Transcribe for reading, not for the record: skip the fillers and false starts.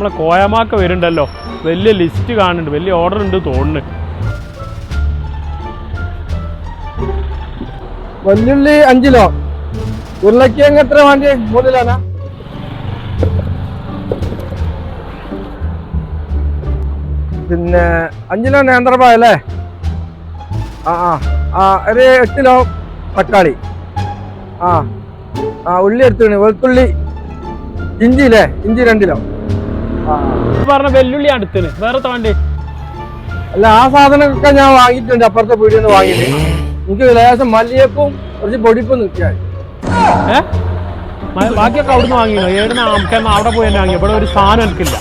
നമ്മളെ കോയമാക്ക വരുന്നുണ്ടല്ലോ, വലിയ ലിസ്റ്റ് കാണുന്നുണ്ട്, വലിയ ഓർഡർ ഉണ്ട് തോന്നുന്നു. വല്യുള്ളി 5 കിലോ, ഉരുളക്കിഴങ്ങ് എത്ര വേണ്ടി? 3 കിലോനാ? പിന്നെ 5 കിലോ നേന്ത്രപ്പഴം അല്ലേ? ഒരു 8 കിലോ തക്കാളി. ഉള്ളി എടുത്തു. വെളുത്തുള്ളി, ഇഞ്ചി അല്ലേ? ഇഞ്ചി 2 കിലോ. പറഞ്ഞ വെല്ലുള്ളി അടുത്തിന് വേറെ തോണ്ടി അല്ല, ആ സാധനമൊക്കെ ഞാൻ വാങ്ങിയിട്ടുണ്ട്, അപ്പുറത്തെ വീട്ടിൽ നിന്ന് വാങ്ങിയിട്ട്. എനിക്ക് ലേശം മല്ലിയപ്പും കുറച്ച് പൊടിപ്പും നിൽക്കാൻ. ബാക്കിയൊക്കെ അവിടുന്ന് വാങ്ങിയോ? ഏടുന്ന അവിടെ പോയി തന്നെ വാങ്ങി. ഇവിടെ ഒരു സാധനം എനിക്കില്ല.